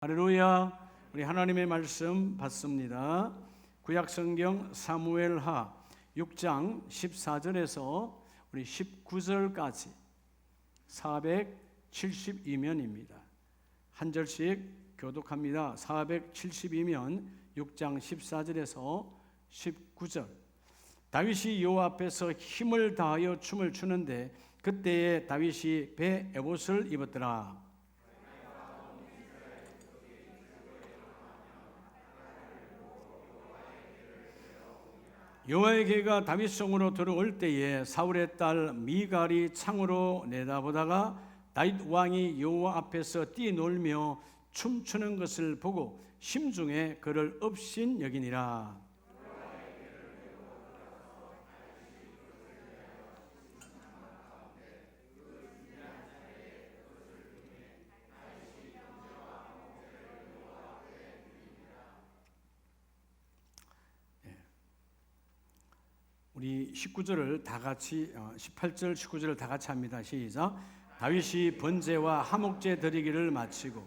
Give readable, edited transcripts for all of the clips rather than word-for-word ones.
할렐루야. 우리 하나님의 말씀 받습니다. 구약성경 사무엘하 6장 14절에서 우리 19절까지 472면입니다. 한 절씩 교독합니다. 472면 6장 14절에서 19절. 다윗이 여호와 앞에서 힘을 다하여 춤을 추는데 그때에 다윗이 배 에봇을 입었더라. 여호와의 괴가 다윗성으로 들어올 때에 사울의 딸 미갈이 창으로 내다보다가 다윗 왕이 여호와 앞에서 뛰놀며 춤추는 것을 보고 심중에 그를 업신 여기니라. 우리 19절을 다 같이 18절 19절을 다 같이 합니다. 시작. 다윗이 번제와 화목제 드리기를 마치고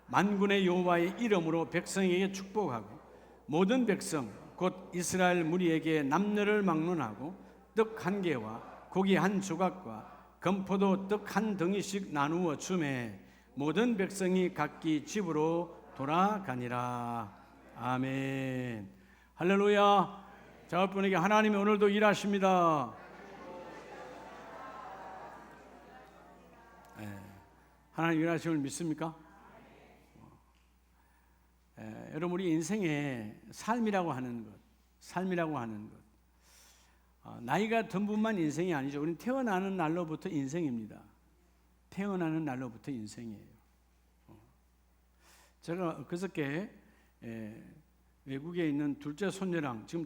만군의 여호와의 이름으로 백성에게 축복하고 모든 백성 곧 이스라엘 무리에게 남녀를 막론하고 떡 한 개와 고기 한 조각과 건포도 떡 한 덩이씩 나누어 주매 모든 백성이 각기 집으로 돌아가니라. 아멘. 할렐루야. 자, 분에게 하나님이 오늘도 일하십니다. 하나님 일하심을 믿습니까? 여러분, 우리 인생의 삶이라고 하는 것, 나이가 든 분만 인생이 아니죠. 우리는 태어나는 날로부터 인생입니다. 태어나는 날로부터 인생이에요. 제가 그저께 외국에 있는 둘째 손녀랑 지금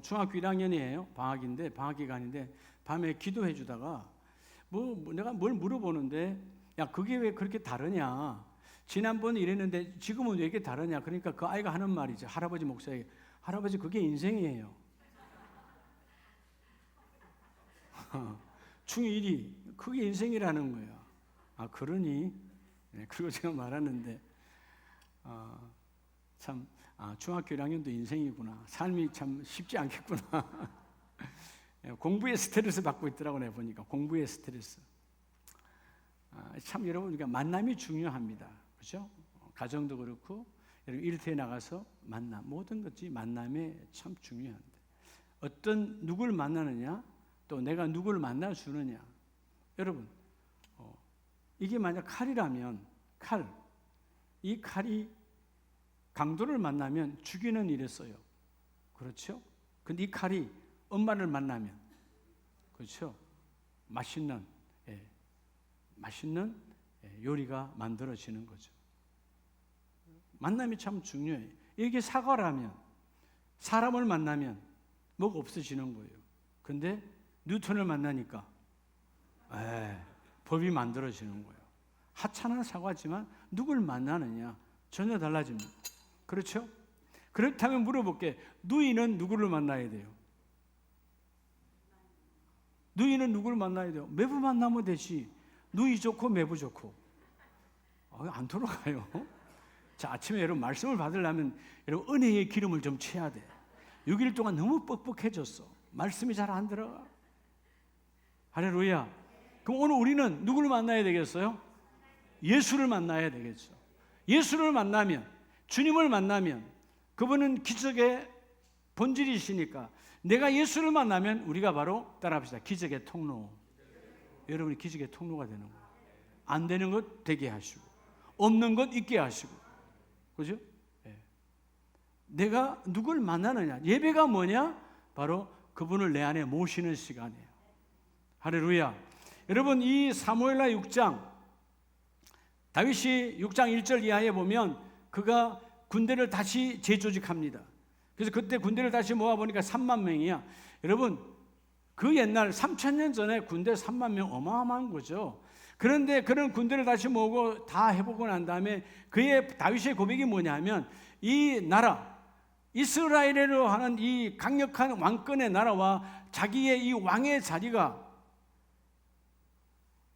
중학교 1학년이에요. 방학 기간인데 밤에 기도해 주다가 내가 뭘 물어보는데 야, 그게 왜 그렇게 다르냐? 지난번에 이랬는데 지금은 왜 이렇게 다르냐? 그러니까 그 아이가 하는 말이죠. 할아버지 목사에게. 할아버지, 그게 인생이에요. 중1이 그게 인생이라는 거예요. 아, 그러니? 네, 그리고 제가 말하는데 참 중학교 1학년도 인생이구나. 삶이 참 쉽지 않겠구나. 공부에 스트레스 받고 있더라고 내가 보니까. 공부에 스트레스. 참 여러분, 그러니까 만남이 중요합니다. 그렇죠? 가정도 그렇고 여러분 일터에 나가서 만남, 모든 것이 만남에 참 중요한데 어떤 누구를 만나느냐, 또 내가 누구를 만나주느냐. 여러분, 이게 만약 칼이라면 이 칼이 강도를 만나면 죽이는 일을 써요. 그렇죠? 근데 이 칼이 엄마를 만나면, 그렇죠? 맛있는 요리가 만들어지는 거죠. 만남이 참 중요해요. 이게 사과라면, 사람을 만나면 뭐가 없어지는 거예요. 근데 뉴턴을 만나니까 법이 만들어지는 거예요. 하찮은 사과지만 누굴 만나느냐 전혀 달라집니다. 그렇죠? 그렇다면 물어볼게. 누이는 누구를 만나야 돼요? 누이는 누구를 만나야 돼요? 매부 만나면 되지. 누이 좋고 매부 좋고. 안 돌아가요. 자, 아침에 여러분 말씀을 받으려면 여러분 은혜의 기름을 좀 채야 돼. 6일 동안 너무 뻑뻑해졌어. 말씀이 잘 안 들어가. 할렐루야. 그럼 오늘 우리는 누구를 만나야 되겠어요? 예수를 만나야 되겠죠. 예수를 만나면, 주님을 만나면 그분은 기적의 본질이시니까 내가 예수를 만나면 우리가 바로 따라합시다. 기적의 통로. 여러분이 기적의 통로가 되는 거예요. 안 되는 것 되게 하시고 없는 것 있게 하시고. 그죠? 내가 누굴 만나느냐. 예배가 뭐냐? 바로 그분을 내 안에 모시는 시간이에요. 할렐루야. 여러분, 이 사무엘하 6장 다윗이 6장 1절 이하에 보면 그가 군대를 다시 재조직합니다. 그래서 그때 군대를 다시 모아보니까 3만 명이야. 여러분, 그 옛날 3,000년 전에 군대 3만 명 어마어마한 거죠. 그런데 그런 군대를 다시 모으고 다 해보고 난 다음에 다윗의 고백이 뭐냐면 이 나라, 이스라엘이라고 하는 이 강력한 왕권의 나라와 자기의 이 왕의 자리가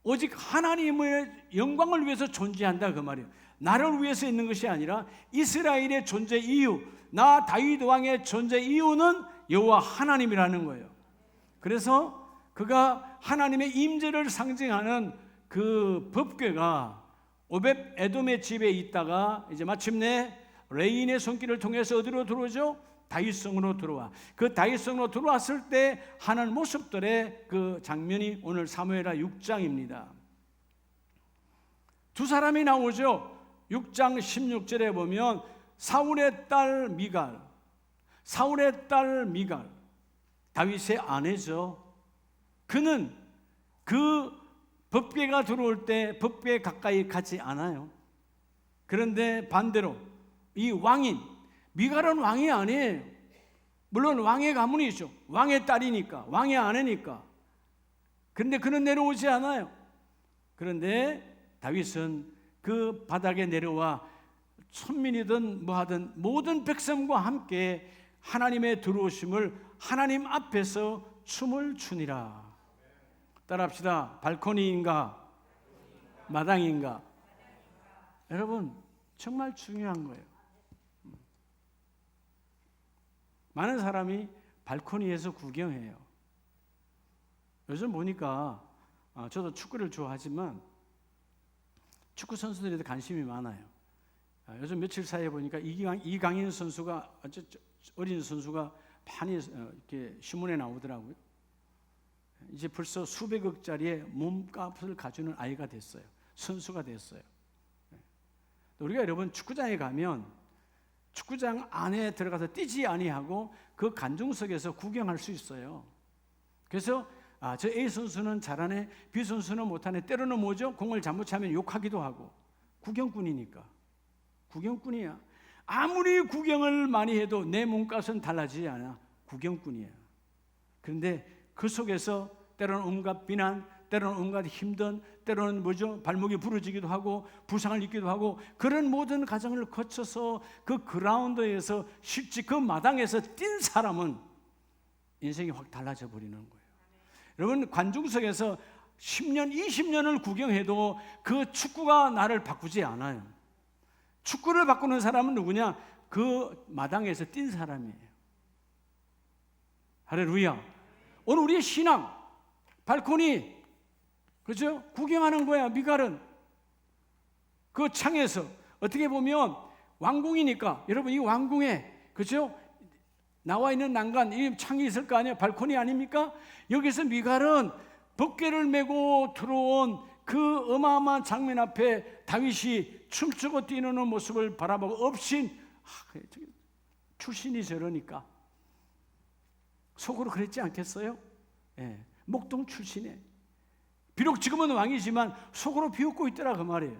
오직 하나님의 영광을 위해서 존재한다 그 말이에요. 나를 위해서 있는 것이 아니라 이스라엘의 존재 이유, 나 다윗 왕의 존재 이유는 여호와 하나님이라는 거예요. 그래서 그가 하나님의 임재를 상징하는 그 법궤가 오벳 에돔의 집에 있다가 이제 마침내 레인의 손길을 통해서 어디로 들어오죠? 다윗성으로 들어와. 그 다윗성으로 들어왔을 때 하는 모습들의 그 장면이 오늘 사무엘하 6장입니다. 두 사람이 나오죠. 6장 16절에 보면 사울의 딸 미갈, 사울의 딸 미갈, 다윗의 아내죠. 그는 그 법궤가 들어올 때 법궤 가까이 가지 않아요. 그런데 반대로 이 왕인 미갈은 왕이 아니에요. 물론 왕의 가문이죠. 왕의 딸이니까, 왕의 아내니까. 그런데 그는 내려오지 않아요. 그런데 다윗은 그 바닥에 내려와 천민이든 뭐하든 모든 백성과 함께 하나님의 들어오심을 하나님 앞에서 춤을 추니라. 따라합시다. 발코니인가 마당인가? 여러분 정말 중요한 거예요. 많은 사람이 발코니에서 구경해요. 요즘 보니까 저도 축구를 좋아하지만 축구 선수들에도 관심이 많아요. 요즘 며칠 사이에 보니까 이강인 선수가 어린 선수가 많이 이렇게 신문에 나오더라고요. 이제 벌써 수백억짜리의 몸값을 가지는 아이가 됐어요. 선수가 됐어요. 우리가 여러분 축구장에 가면 축구장 안에 들어가서 뛰지 아니하고 그 관중석에서 구경할 수 있어요. 그래서 저 A 선수는 잘하네, B 선수는 못하네. 때로는 뭐죠? 공을 잘못 차면 욕하기도 하고. 구경꾼이니까. 구경꾼이야. 아무리 구경을 많이 해도 내 몸값은 달라지지 않아. 구경꾼이야. 그런데 그 속에서 때로는 온갖 비난, 때로는 온갖 힘든, 때로는 뭐죠? 발목이 부러지기도 하고 부상을 입기도 하고 그런 모든 과정을 거쳐서 그 그라운드에서 실제 그 마당에서 뛴 사람은 인생이 확 달라져 버리는 거예요. 여러분 관중석에서 10년, 20년을 구경해도 그 축구가 나를 바꾸지 않아요. 축구를 바꾸는 사람은 누구냐? 그 마당에서 뛴 사람이에요. 할렐루야. 오늘 우리의 신앙, 발코니, 그죠? 구경하는 거야. 미갈은 그 창에서 어떻게 보면 왕궁이니까 여러분 이 왕궁에 그죠? 나와 있는 난간, 이 창이 있을 거 아니에요? 발코니 아닙니까? 여기서 미갈은 법궤를 메고 들어온 그 어마어마한 장면 앞에 다윗이 춤추고 뛰는 모습을 바라보고 업신 출신이 저러니까 속으로 그랬지 않겠어요? 예, 목동 출신에 비록 지금은 왕이지만 속으로 비웃고 있더라 그 말이에요.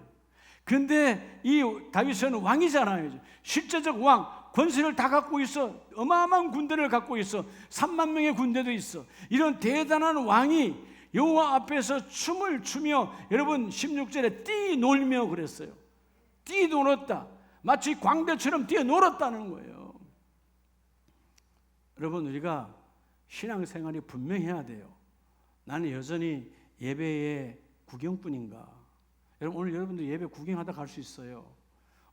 그런데 이 다윗은 왕이잖아요. 실제적 왕, 권세를 다 갖고 있어. 어마어마한 군대를 갖고 있어. 3만 명의 군대도 있어. 이런 대단한 왕이 여호와 앞에서 춤을 추며 여러분 16절에 뛰놀며 그랬어요. 뛰놀았다. 마치 광대처럼 뛰어놀았다는 거예요. 여러분 우리가 신앙생활이 분명해야 돼요. 나는 여전히 예배의 구경꾼인가? 여러분 오늘 여러분들 예배 구경하다 갈 수 있어요.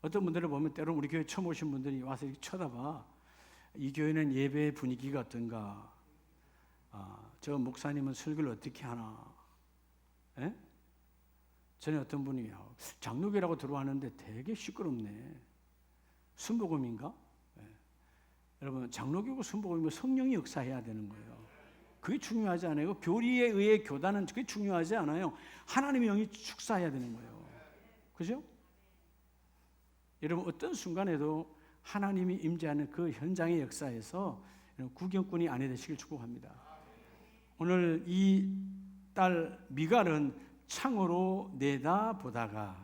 어떤 분들을 보면 때로는 우리 교회 처음 오신 분들이 와서 이렇게 쳐다봐. 이 교회는 예배의 분위기가 어떤가? 저 목사님은 설교를 어떻게 하나? 에? 전에 어떤 분이 장로교라고 들어왔는데 되게 시끄럽네. 순복음인가? 여러분 장로교고 순복음이면 성령이 역사해야 되는 거예요. 그게 중요하지 않아요. 교리에 의해 교단은 그게 중요하지 않아요. 하나님의 영이 축사해야 되는 거예요. 그죠? 여러분 어떤 순간에도 하나님이 임재하는 그 현장의 역사에서 구경꾼이 아니 되시길 축복합니다. 오늘 이 딸 미갈은 창으로 내다보다가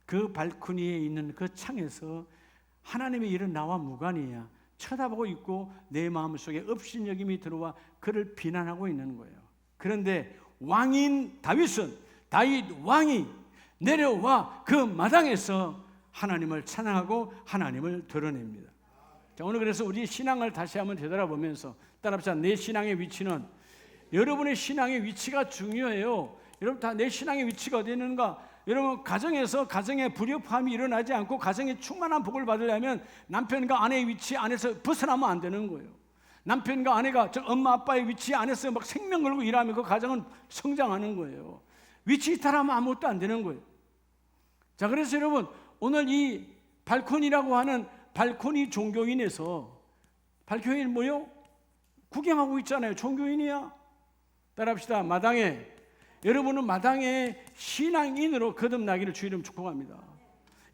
그 발코니에 있는 그 창에서 하나님의 일은 나와 무관이야 쳐다보고 있고 내 마음속에 업신여김이 들어와 그를 비난하고 있는 거예요. 그런데 왕인 다윗은 다윗 왕이 내려와 그 마당에서 하나님을 찬양하고 하나님을 드러냅니다. 자, 오늘 그래서 우리 신앙을 다시 한번 되돌아보면서 따라합시다. 내 신앙의 위치는 여러분의 신앙의 위치가 중요해요. 여러분 다 내 신앙의 위치가 어디 있는가? 여러분 가정에서 가정의 불협화음이 일어나지 않고 가정에 충만한 복을 받으려면 남편과 아내의 위치 안에서 벗어나면 안 되는 거예요. 남편과 아내가 저 엄마 아빠의 위치 안에서 막 생명 걸고 일하면 그 가정은 성장하는 거예요. 위치 이탈하면 아무것도 안 되는 거예요. 자, 그래서 여러분 오늘 이 발코니라고 하는 발코니 종교인에서 발코니는 뭐요? 구경하고 있잖아요. 종교인이야. 따라합시다. 마당에, 여러분은 마당에 신앙인으로 거듭나기를 주의 이름 축복합니다.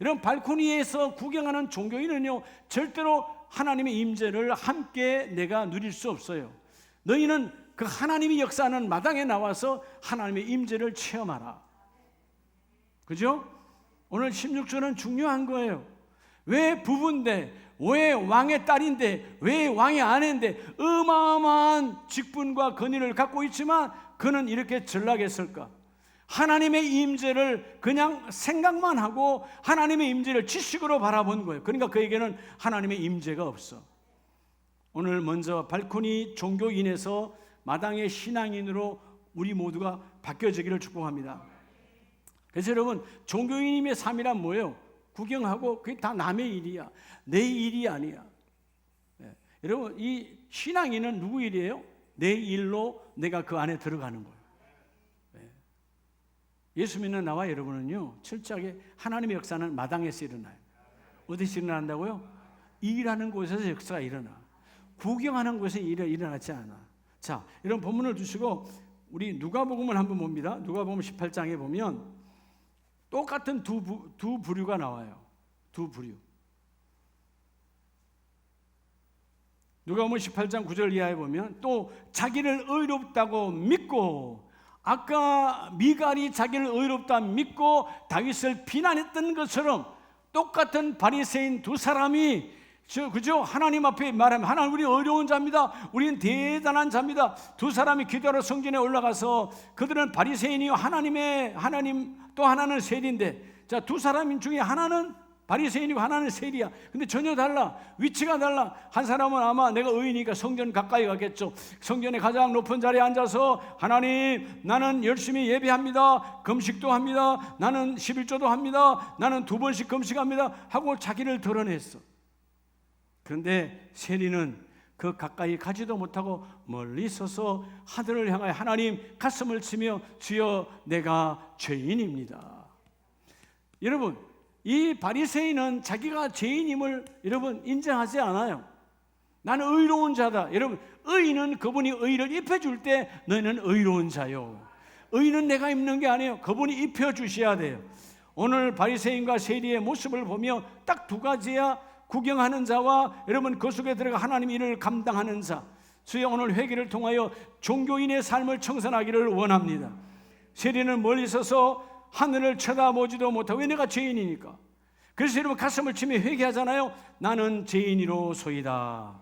여러분 발코니에서 구경하는 종교인은요 절대로 하나님의 임재를 함께 내가 누릴 수 없어요. 너희는 그 하나님이 역사하는 마당에 나와서 하나님의 임재를 체험하라. 그죠? 오늘 16절은 중요한 거예요. 왜 부부인데, 왜 왕의 딸인데, 왜 왕의 아내인데 어마어마한 직분과 권위를 갖고 있지만 그는 이렇게 전락했을까? 하나님의 임재를 그냥 생각만 하고 하나님의 임재를 지식으로 바라본 거예요. 그러니까 그에게는 하나님의 임재가 없어. 오늘 먼저 발코니 종교인에서 마당의 신앙인으로 우리 모두가 바뀌어지기를 축복합니다. 그래서 여러분 종교인님의 삶이란 뭐예요? 구경하고 그게 다 남의 일이야. 내 일이 아니야. 여러분 이 신앙인은 누구 일이에요? 내 일로 내가 그 안에 들어가는 거예요. 예수 믿는 나와 여러분은요 철저하게 하나님의 역사는 마당에서 일어나요. 어디서 일어난다고요? 일하는 곳에서 역사가 일어나. 구경하는 곳에 일어나지 않아. 자, 이런 본문을 두시고 우리 누가복음을 한번 봅니다. 누가복음 18장에 보면 똑같은 두 부류가 나와요. 두 부류. 누가복음 18장 9절 이하에 보면 또 자기를 의롭다고 믿고, 아까 미갈이 자기를 의롭다 믿고 다윗을 비난했던 것처럼 똑같은 바리새인 두 사람이 그죠? 하나님 앞에 말하면 하나님 우리 어려운 자입니다. 우리는 대단한 자입니다. 두 사람이 기도하러 성전에 올라가서 그들은 바리새인이요 하나님 또 하나는 세리인데, 자, 두 사람 중에 하나는 바리새인이고 하나는 세리야. 근데 전혀 달라. 위치가 달라. 한 사람은 아마 내가 의인이니까 성전 가까이 가겠죠. 성전의 가장 높은 자리에 앉아서 하나님 나는 열심히 예배합니다. 금식도 합니다. 나는 11조도 합니다. 나는 2번씩 금식합니다 하고 자기를 드러냈어. 그런데 세리는 그 가까이 가지도 못하고 멀리 서서 하늘을 향하여 하나님 가슴을 치며 주여 내가 죄인입니다. 여러분 이 바리새인은 자기가 죄인임을 여러분 인정하지 않아요. 나는 의로운 자다. 여러분 의인은 그분이 의를 입혀줄 때 너희는 의로운 자요. 의는 내가 입는 게 아니에요. 그분이 입혀주셔야 돼요. 오늘 바리새인과 세리의 모습을 보며 딱 두 가지야. 구경하는 자와 여러분 그 속에 들어가 하나님 일을 감당하는 자. 주여 오늘 회개를 통하여 종교인의 삶을 청산하기를 원합니다. 세리는 멀리 서서 하늘을 쳐다보지도 못하고, 왜? 내가 죄인이니까. 그래서 여러분 가슴을 치며 회개하잖아요. 나는 죄인이로소이다.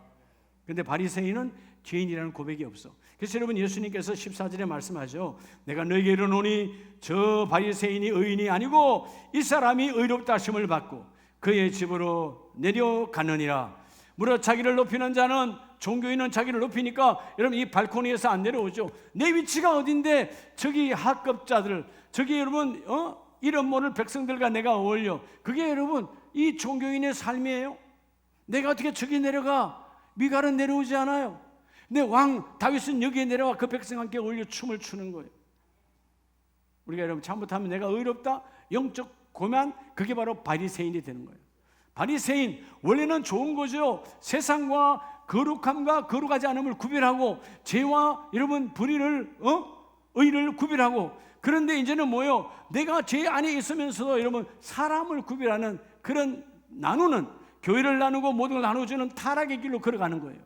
그런데 바리새인은 죄인이라는 고백이 없어. 그래서 여러분 예수님께서 14절에 말씀하죠. 내가 너에게 이르노니 저 바리새인이 의인이 아니고 이 사람이 의롭다 하심을 받고 그의 집으로 내려가느니라. 무릇 자기를 높이는 자는, 종교인은 자기를 높이니까 여러분 이 발코니에서 안 내려오죠. 내 위치가 어딘데 저기 하급자들, 저기 여러분 이름 모를 백성들과 내가 어울려. 그게 여러분 이 종교인의 삶이에요. 내가 어떻게 저기 내려가? 미갈은 내려오지 않아요. 근데 왕 다윗은 여기에 내려와 그 백성과 함께 어울려 춤을 추는 거예요. 우리가 여러분 잘못하면 내가 의롭다, 영적 고면, 그게 바로 바리새인이 되는 거예요. 바리새인 원래는 좋은 거죠. 세상과 거룩함과 거룩하지 않음을 구별하고 죄와 여러분 불의를 의를 구별하고, 그런데 이제는 뭐요? 내가 죄 안에 있으면서도 여러분 사람을 구별하는 그런 나누는, 교회를 나누고 모든 걸 나눠주는 타락의 길로 걸어가는 거예요.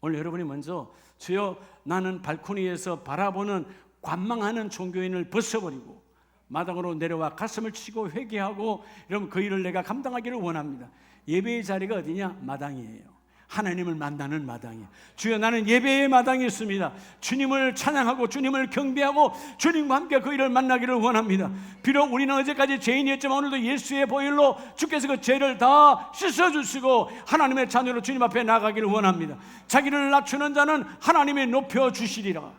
오늘 여러분이 먼저 주여 나는 발코니에서 바라보는 관망하는 종교인을 벗어버리고 마당으로 내려와 가슴을 치고 회개하고 여러분 그 일을 내가 감당하기를 원합니다. 예배의 자리가 어디냐? 마당이에요. 하나님을 만나는 마당이에요. 주여 나는 예배의 마당이 있습니다. 주님을 찬양하고 주님을 경배하고 주님과 함께 그 일을 만나기를 원합니다. 비록 우리는 어제까지 죄인이었지만 오늘도 예수의 보혈로 주께서 그 죄를 다 씻어주시고 하나님의 자녀로 주님 앞에 나가기를 원합니다. 자기를 낮추는 자는 하나님이 높여주시리라.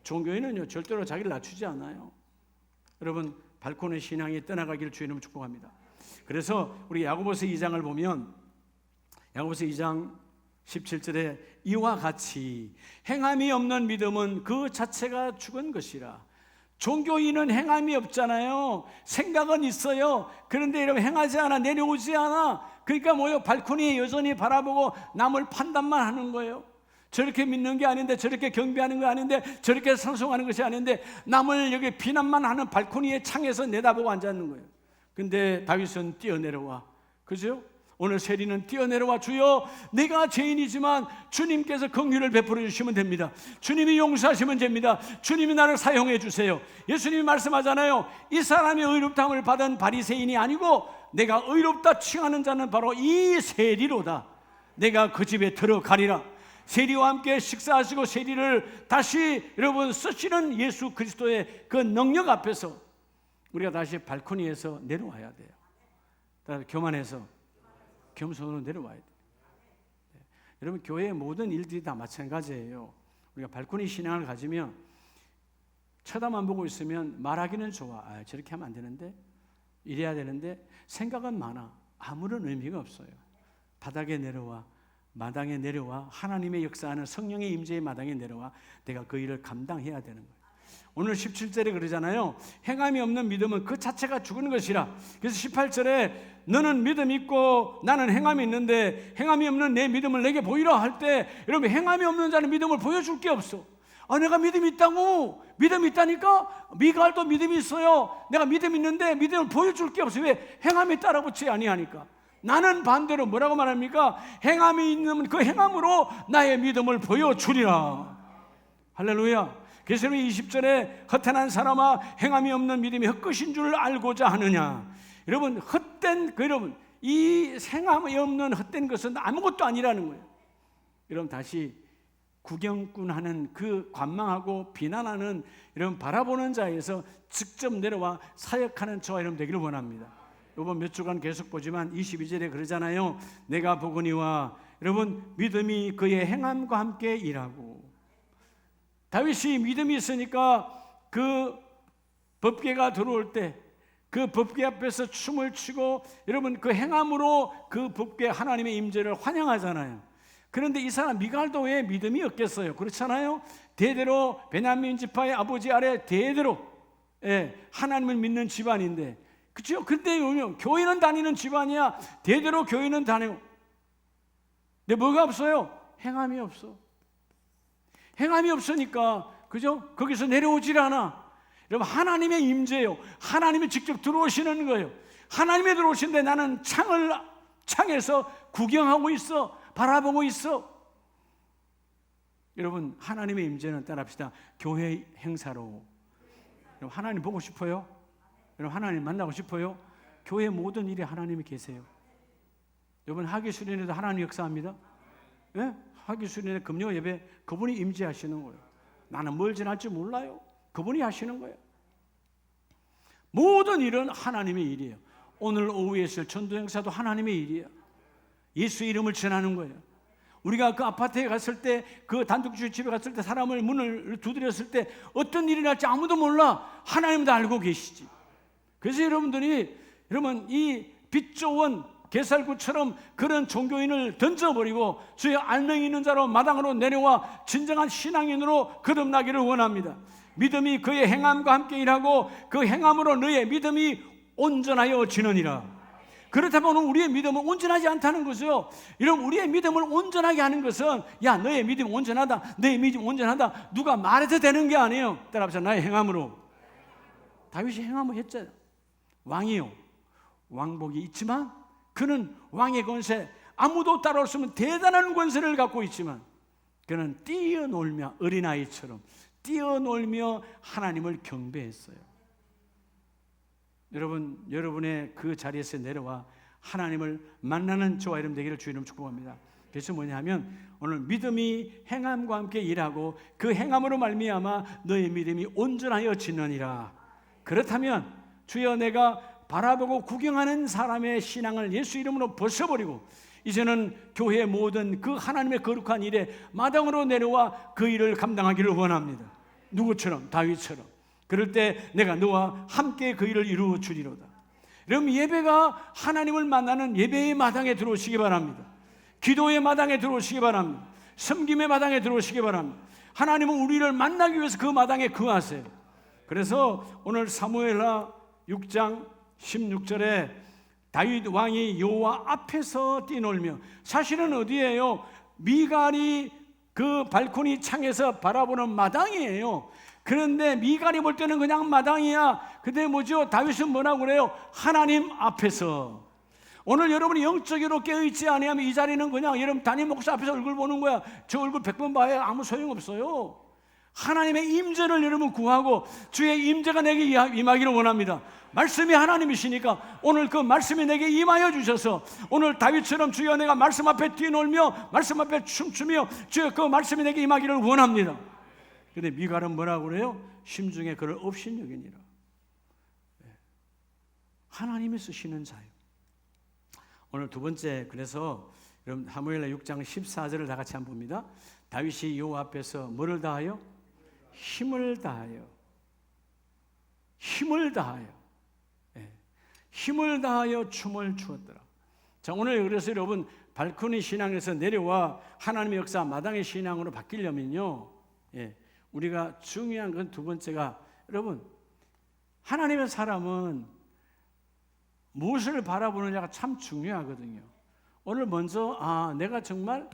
종교인은요 절대로 자기를 낮추지 않아요. 여러분 발코니 신앙이 떠나가기를 주의 이름으로 축복합니다. 그래서 우리 야고보서 2장을 보면 야고보서 2장 17절에 이와 같이 행함이 없는 믿음은 그 자체가 죽은 것이라. 종교인은 행함이 없잖아요. 생각은 있어요. 그런데 여러분 행하지 않아, 내려오지 않아. 그러니까 뭐예요? 발코니에 여전히 바라보고 남을 판단만 하는 거예요. 저렇게 믿는 게 아닌데, 저렇게 경배하는 거 아닌데, 저렇게 상송하는 것이 아닌데, 남을 여기 비난만 하는 발코니의 창에서 내다보고 앉았는 거예요. 근데 다윗은 뛰어내려와, 그죠? 오늘 세리는 뛰어내려와, 주여 내가 죄인이지만 주님께서 긍휼을 베풀어 주시면 됩니다. 주님이 용서하시면 됩니다. 주님이 나를 사용해 주세요. 예수님이 말씀하잖아요. 이 사람이 의롭다함을 받은 바리새인이 아니고 내가 의롭다 칭하는 자는 바로 이 세리로다. 내가 그 집에 들어가리라. 세리와 함께 식사하시고 세리를 다시 여러분 쓰시는 예수 그리스도의 그 능력 앞에서 우리가 다시 발코니에서 내려와야 돼요. 교만해서 겸손으로 내려와야 돼요. 네. 여러분 교회의 모든 일들이 다 마찬가지예요. 우리가 발코니 신앙을 가지면 쳐다만 보고 있으면 말하기는 좋아. 저렇게 하면 안 되는데, 이래야 되는데 생각은 많아. 아무런 의미가 없어요. 바닥에 내려와, 마당에 내려와, 하나님의 역사하는 성령의 임재의 마당에 내려와 내가 그 일을 감당해야 되는 거예요. 오늘 17절에 그러잖아요. 행함이 없는 믿음은 그 자체가 죽은 것이라. 그래서 18절에 너는 믿음이 있고 나는 행함이 있는데 행함이 없는 내 믿음을 내게 보이라 할 때, 여러분 행함이 없는 자는 믿음을 보여줄 게 없어. 내가 믿음이 있다고, 믿음이 있다니까. 미갈도 믿음이 있어요. 내가 믿음이 있는데 믿음을 보여줄 게 없어. 왜? 행함이 따라붙지 아니하니까. 나는 반대로 뭐라고 말합니까? 행함이 있는 그 행함으로 나의 믿음을 보여주리라. 할렐루야. 그래서 20절에 허탄한 사람아 행함이 없는 믿음이 헛것인 줄 알고자 하느냐. 여러분 헛된 여러분 이 행함이 없는 헛된 것은 아무것도 아니라는 거예요. 여러분 다시 구경꾼하는 그 관망하고 비난하는 이런 바라보는 자에서 직접 내려와 사역하는 저와 여러분 되기를 원합니다. 이번 몇 주간 계속 보지만 22절에 그러잖아요. 내가 보거니와 여러분 믿음이 그의 행함과 함께 일하고. 다윗이 믿음이 있으니까 그 법궤가 들어올 때 그 법궤 앞에서 춤을 추고 여러분 그 행함으로 그 법궤 하나님의 임재를 환영하잖아요. 그런데 이 사람 미갈도 왜 믿음이 없겠어요? 그렇잖아요. 대대로 베냐민 지파의 아버지 아래 대대로 하나님을 믿는 집안인데, 그렇죠? 근데 교회는 다니는 집안이야. 대대로 교회는 다니고. 근데 뭐가 없어요? 행함이 없어. 행함이 없으니까 그죠? 거기서 내려오질 않아. 여러분 하나님의 임재요. 하나님이 직접 들어오시는 거예요. 하나님이 들어오시는데 나는 창에서 구경하고 있어. 바라보고 있어. 여러분 하나님의 임재는 따라합시다. 교회 행사로. 여러분 하나님 보고 싶어요? 여러분 하나님 만나고 싶어요? 교회 모든 일에 하나님이 계세요. 여러분 하기수련회도 하나님 역사합니다. 예? 하기수련회 금요 예배 그분이 임재하시는 거예요. 나는 뭘 지날지 몰라요. 그분이 하시는 거예요. 모든 일은 하나님의 일이에요. 오늘 오후에 있을 전도 행사도 하나님의 일이에요. 예수의 이름을 전하는 거예요. 우리가 그 아파트에 갔을 때, 그 단독주택 집에 갔을 때 사람을 문을 두드렸을 때 어떤 일이 날지 아무도 몰라. 하나님도 알고 계시지. 그래서 여러분들이 여러분 이 빛 좋은 게살구처럼 그런 종교인을 던져버리고 주의 알맹이 있는 자로 마당으로 내려와 진정한 신앙인으로 거듭나기를 원합니다. 믿음이 그의 행함과 함께 일하고 그 행함으로 너의 믿음이 온전하여 지느니라. 그렇다면 우리의 믿음은 온전하지 않다는 거죠. 여러분 우리의 믿음을 온전하게 하는 것은 야 너의 믿음 온전하다, 너의 믿음 온전하다 누가 말해도 되는 게 아니에요. 따라합시다. 나의 행함으로. 다윗이 행함을 했잖아요. 왕이요, 왕복이 있지만 그는 왕의 권세, 아무도 따라올 수 없는 대단한 권세를 갖고 있지만 그는 뛰어놀며 어린아이처럼 뛰어놀며 하나님을 경배했어요. 여러분, 여러분의 그 자리에서 내려와 하나님을 만나는 저와 여러분 되기를 주의 이름으로 축복합니다. 그래서 뭐냐면 오늘 믿음이 행함과 함께 일하고 그 행함으로 말미암아 너의 믿음이 온전하여 지느니라. 그렇다면 주여 내가 바라보고 구경하는 사람의 신앙을 예수 이름으로 벗어버리고 이제는 교회의 모든 그 하나님의 거룩한 일에 마당으로 내려와 그 일을 감당하기를 원합니다. 누구처럼? 다윗처럼. 그럴 때 내가 너와 함께 그 일을 이루어 주리로다. 여러분, 예배가 하나님을 만나는 예배의 마당에 들어오시기 바랍니다. 기도의 마당에 들어오시기 바랍니다. 섬김의 마당에 들어오시기 바랍니다. 하나님은 우리를 만나기 위해서 그 마당에 거하세요. 그래서 오늘 사무엘하 6장 16절에 다윗 왕이 여호와 앞에서 뛰놀며, 사실은 어디예요? 미갈이 그 발코니 창에서 바라보는 마당이에요. 그런데 미갈이 볼 때는 그냥 마당이야. 근데 뭐죠? 다윗은 뭐라고 그래요? 하나님 앞에서. 오늘 여러분이 영적으로 깨어있지 아니하면 이 자리는 그냥 여러분 담임 목사 앞에서 얼굴 보는 거야. 저 얼굴 100번 봐야 아무 소용없어요. 하나님의 임재를 여러분 구하고 주의 임재가 내게 임하기를 원합니다. 말씀이 하나님이시니까 오늘 그 말씀이 내게 임하여 주셔서 오늘 다윗처럼 주여 내가 말씀 앞에 뛰놀며 말씀 앞에 춤추며 주여 그 말씀이 내게 임하기를 원합니다. 근데 미갈은 뭐라고 그래요? 심중에 그를 업신여기니라. 하나님이 쓰시는 자유. 오늘 두 번째, 그래서 여러분 사무엘하 6장 14절을 다 같이 한번 봅니다. 다윗이 여호와 앞에서 뭐를 다하여? 힘을 다하여. 힘을 다하여. 힘을 다하여 춤을 추었더라. 자, 오늘 그래서 여러분 발코니 신앙에서 내려와 하나님의 역사 마당의 신앙으로 바뀌려면요, 우리가 중요한 건 두 번째가, 여러분 하나님의 사람은 무엇을 바라보느냐가 참 중요하거든요. 오늘 먼저 내가 정말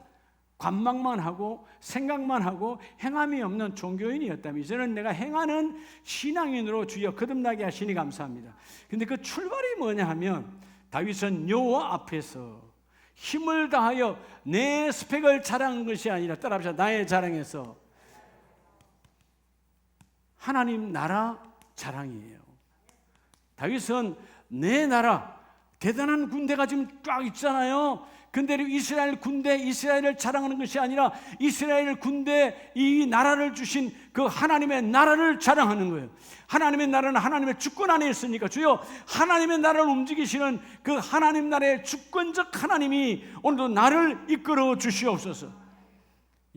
관망만 하고 생각만 하고 행함이 없는 종교인이었다면 이제는 내가 행하는 신앙인으로 주여 거듭나게 하시니 감사합니다. 근데 그 출발이 뭐냐 하면 다윗은 여호와 앞에서 힘을 다하여 내 스펙을 자랑한 것이 아니라, 따라합시다, 나의 자랑에서 하나님 나라 자랑이에요. 다윗은 내 나라, 대단한 군대가 지금 쫙 있잖아요. 근데 이스라엘 군대, 이스라엘을 자랑하는 것이 아니라 이스라엘 군대, 이 나라를 주신 그 하나님의 나라를 자랑하는 거예요. 하나님의 나라는 하나님의 주권 안에 있으니까 주여 하나님의 나라를 움직이시는 그 하나님 나라의 주권적 하나님이 오늘도 나를 이끌어 주시옵소서.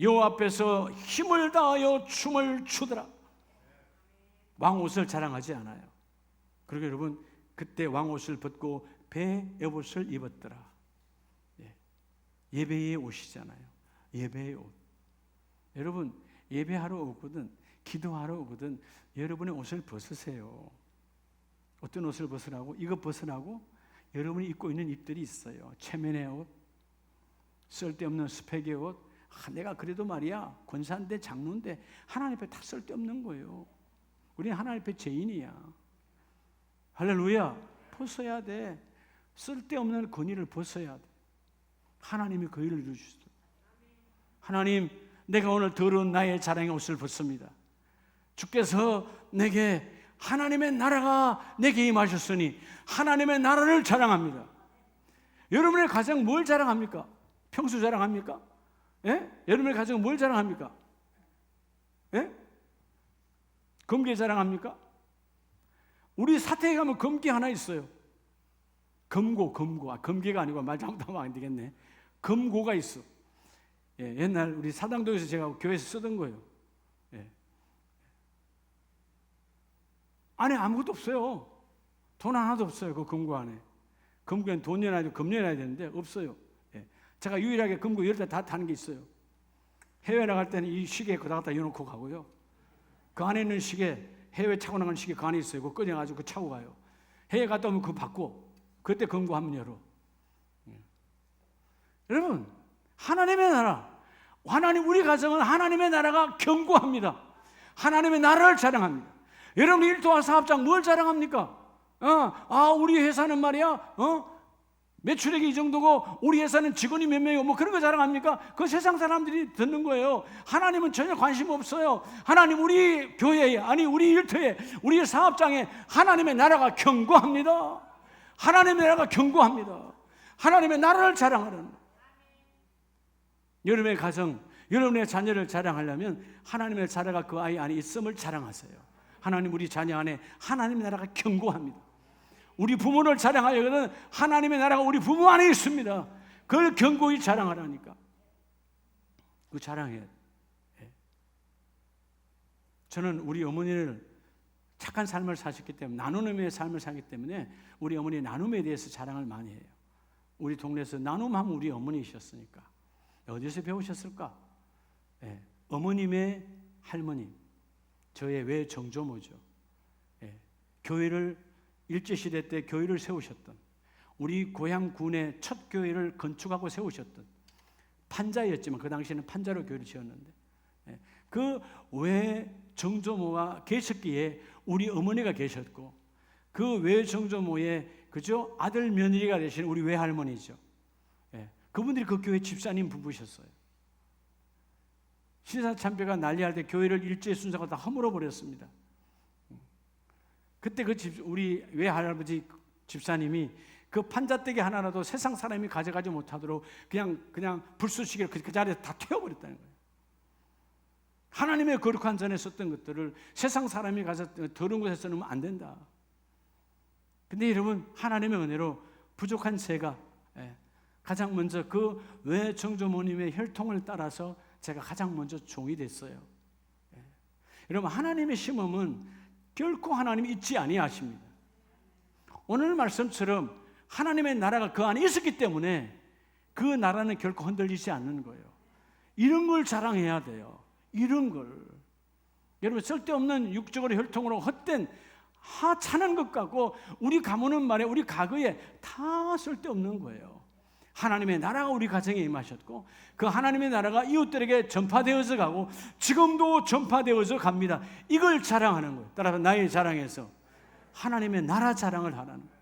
여호와 앞에서 힘을 다하여 춤을 추더라. 왕옷을 자랑하지 않아요. 그리고 여러분 그때 왕옷을 벗고 배 에봇을 입었더라. 예배의 옷이잖아요. 예배의 옷. 여러분 예배하러 오거든, 기도하러 오거든 여러분의 옷을 벗으세요. 어떤 옷을 벗으라고? 이거 벗으라고? 여러분이 입고 있는 입들이 있어요. 체면의 옷, 쓸데없는 스펙의 옷. 내가 그래도 말이야 권사인데 장로인데 하나님 앞에 다 쓸데없는 거예요. 우리는 하나님 앞에 죄인이야. 할렐루야. 벗어야 돼. 쓸데없는 권위를 벗어야 돼. 하나님이 그 일을 이루시죠. 하나님, 내가 오늘 더러운 나의 자랑의 옷을 벗습니다. 주께서 내게 하나님의 나라가 내게 임하셨으니 하나님의 나라를 자랑합니다. 여러분의 가정 뭘 자랑합니까? 평수 자랑합니까? 예? 여러분의 가정 뭘 자랑합니까? 예? 금괴 자랑합니까? 우리 사택에 가면 금괴 하나 있어요. 금고. 금괴가 아니고 말 잘못하면 안 되겠네. 금고가 있어. 옛날 우리 사당동에서 제가 교회에서 쓰던 거예요. 안에 아무것도 없어요. 돈 하나도 없어요. 그 금고 안에. 금고에는 돈 내놔야 되고 금 내놔야 되는데 없어요. 제가 유일하게 금고 열 대 다 타는 게 있어요. 해외 나갈 때는 이 시계 그다 갖다 넣어놓고 가고요. 그 안에 있는 시계, 해외 차고 나가는 시계 그 안에 있어요. 그거 꺼내가지고 그 차고 가요. 해외 갔다 오면 그거 받고 그때 금고 한번 열어. 여러분 하나님의 나라, 우리 가정은 하나님의 나라가 견고합니다. 하나님의 나라를 자랑합니다. 여러분 일도와 사업장 뭘 자랑합니까? 우리 회사는 말이야 매출액이 이 정도고 우리 회사는 직원이 몇 명이고 뭐 그런 거 자랑합니까? 그 세상 사람들이 듣는 거예요. 하나님은 전혀 관심 없어요. 하나님 우리 교회에, 아니 우리 일터에, 우리 사업장에 하나님의 나라가 견고합니다. 하나님의 나라가 견고합니다. 하나님의 나라를 자랑하는. 여러분의 가정, 여러분의 자녀를 자랑하려면 하나님의 나라가 그 아이 안에 있음을 자랑하세요. 하나님 우리 자녀 안에 하나님의 나라가 견고합니다. 우리 부모를 자랑하려거든 하나님의 나라가 우리 부모 안에 있습니다. 그걸 견고히 자랑하라니까. 그 자랑해. 저는 우리 어머니를 착한 삶을 사셨기 때문에, 나눔의 삶을 살기 때문에 우리 어머니 나눔에 대해서 자랑을 많이 해요. 우리 동네에서 나눔하면 우리 어머니이셨으니까. 어디서 배우셨을까? 예, 어머님의 할머니, 저의 외정조모죠. 예, 교회를 일제시대 때 교회를 세우셨던, 우리 고향 군의 첫 교회를 건축하고 세우셨던 판자였지만 그 당시에는 판자로 교회를 지었는데, 예, 그 외정조모가 계셨기에 우리 어머니가 계셨고, 그 외정조모의 그죠 아들 며느리가 되신 우리 외할머니죠. 예, 그분들이 그 교회 집사님 부부셨어요. 신사참배가 난리할 때 교회를 일제 순사가 다 허물어 버렸습니다. 그때 우리 외할아버지 집사님이 그 판자떼기 하나라도 세상 사람이 가져가지 못하도록 그냥 불쏘시개로 그 자리에 다 태워버렸다는 거예요. 하나님의 거룩한 전에 썼던 것들을 세상 사람이 가서 더러운 곳에 넣으면 안 된다. 근데 여러분, 하나님의 은혜로 부족한 제가 가장 먼저 그 외정조모님의 혈통을 따라서 제가 가장 먼저 종이 됐어요. 여러분, 하나님의 심음은 결코 하나님이 잊지 아니하십니다. 오늘 말씀처럼 하나님의 나라가 그 안에 있었기 때문에 그 나라는 결코 흔들리지 않는 거예요. 이런 걸 자랑해야 돼요. 이런 걸. 여러분, 쓸데없는 육적으로 혈통으로 헛된 하찮은 것 같고 우리 가문은 말이에요, 우리 가거에 다 쓸데없는 거예요. 하나님의 나라가 우리 가정에 임하셨고 그 하나님의 나라가 이웃들에게 전파되어서 가고 지금도 전파되어서 갑니다. 이걸 자랑하는 거예요. 따라서 나의 자랑에서 하나님의 나라 자랑을 하라는 거예요.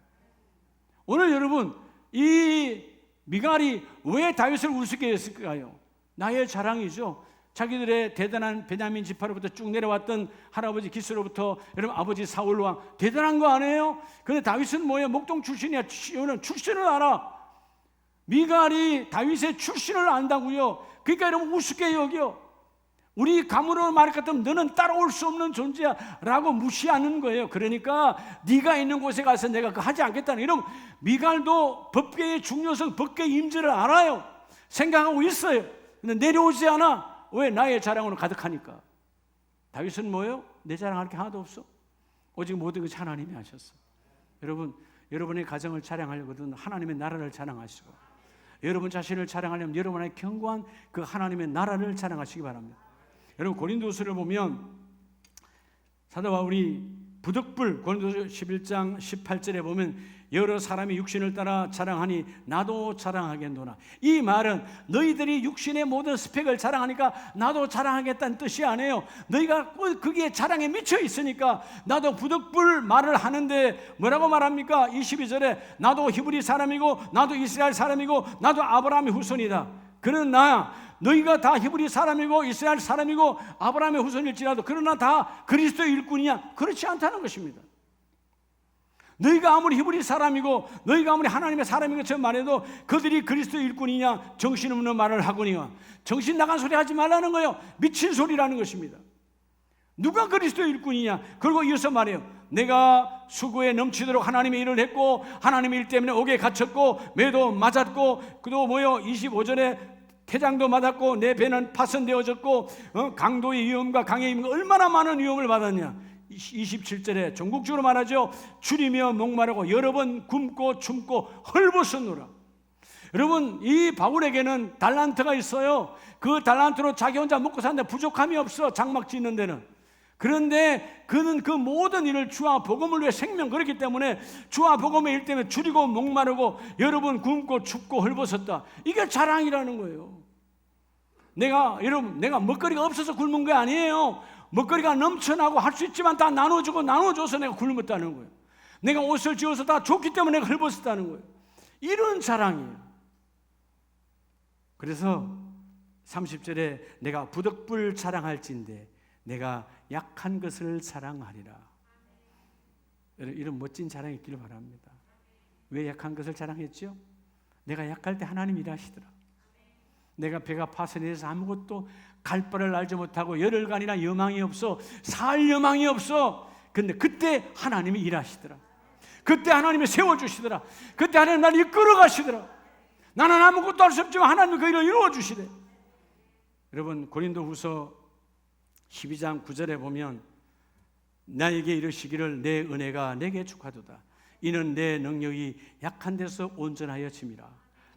오늘 여러분, 이 미갈이 왜 다윗을 우습게 했을까요? 나의 자랑이죠. 자기들의 대단한 베냐민 지파로부터 쭉 내려왔던 할아버지 기스로부터 여러분 아버지 사울 왕 대단한 거 아니에요? 근데 다윗은 뭐예요? 목동 출신이야. 출신을 알아. 미갈이 다윗의 출신을 안다고요. 그러니까 여러분 우습게 여겨. 우리 가문으로 말할 것 같으면 너는 따라올 수 없는 존재야 라고 무시하는 거예요. 그러니까 네가 있는 곳에 가서 내가 그거 하지 않겠다는, 이런 미갈도 법계의 중요성, 법계의 임재를 알아요. 생각하고 있어요. 근데 내려오지 않아. 왜? 나의 자랑으로 가득하니까. 다윗은 뭐예요? 내 자랑할 게 하나도 없어. 오직 모든 것이 하나님이 하셨어. 여러분, 여러분의 가정을 자랑하려거든 하나님의 나라를 자랑하시고, 여러분 자신을 자랑하려면 여러분의 견고한 그 하나님의 나라를 자랑하시기 바랍니다. 여러분, 고린도서를 보면 사도 바울이 부득불 고린도서 11장 18절에 보면 여러 사람이 육신을 따라 자랑하니 나도 자랑하겠노라. 이 말은 너희들이 육신의 모든 스펙을 자랑하니까 나도 자랑하겠다는 뜻이 아니에요. 너희가 거기에 자랑에 미쳐 있으니까 나도 부득불 말을 하는데 뭐라고 말합니까? 22절에 나도 히브리 사람이고 나도 이스라엘 사람이고 나도 아브라함의 후손이다. 그러나 너희가 다 히브리 사람이고 이스라엘 사람이고 아브라함의 후손일지라도 그러나 다 그리스도의 일꾼이냐? 그렇지 않다는 것입니다. 너희가 아무리 히브리 사람이고 너희가 아무리 하나님의 사람인 것처럼 말해도 그들이 그리스도의 일꾼이냐? 정신없는 말을 하거니와. 정신 나간 소리 하지 말라는 거예요. 미친 소리라는 것입니다. 누가 그리스도의 일꾼이냐? 그리고 이어서 말해요. 내가 수고에 넘치도록 하나님의 일을 했고 하나님의 일 때문에 옥에 갇혔고 매도 맞았고 그도 뭐요? 25절에 태장도 맞았고 내 배는 파손되어졌고 강도의 위험과 강의 위험, 얼마나 많은 위험을 받았냐. 27절에 전국적으로 말하죠. 줄이며 목마르고 여러 번 굶고 춤고 헐벗었노라. 여러분, 이 바울에게는 달란트가 있어요. 그 달란트로 자기 혼자 먹고 사는데 부족함이 없어. 장막 짓는 데는. 그런데 그는 그 모든 일을 주와 복음을 위해 생명 걸었기 때문에 주와 복음의 일 때문에 줄이고 목마르고 여러 번 굶고 춥고 헐벗었다. 이게 자랑이라는 거예요. 여러분, 내가 먹거리가 없어서 굶은 게 아니에요. 먹거리가 넘쳐나고 할 수 있지만 다 나눠줘서 내가 굶었다는 거예요. 내가 옷을 지어서 다 줬기 때문에 내가 헐벗었다는 거예요. 이런 자랑이에요. 그래서 30절에 내가 부득불 자랑할진대 내가 약한 것을 자랑하리라. 이런 멋진 자랑이 있기를 바랍니다. 왜 약한 것을 자랑했죠? 내가 약할 때 하나님 일하시더라. 내가 배가 파손해서 아무것도 갈 바를 알지 못하고 열흘간이나 여망이 없어, 살 여망이 없어. 근데 그때 하나님이 일하시더라. 그때 하나님이 세워주시더라. 그때 하나님 나를 이끌어 가시더라. 나는 아무것도 할 수 없지만 하나님이 그 일을 이루어 주시대. 여러분, 고린도후서 12장 9절에 보면 나에게 이르시기를 내 은혜가 내게 축하도다. 이는 내 능력이 약한 데서 온전하여 짐이라.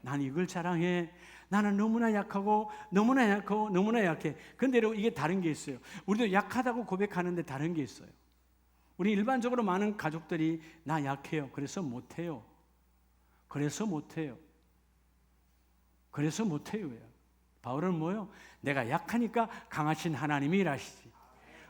난 이걸 자랑해. 나는 너무나 약하고 너무나 약하고 너무나 약해. 근데 여러분, 이게 다른 게 있어요. 우리도 약하다고 고백하는데 다른 게 있어요. 우리 일반적으로 많은 가족들이 나 약해요. 그래서 못해요. 그래서 못해요. 그래서 못해요. 바울은 뭐요? 내가 약하니까 강하신 하나님이 일하시지.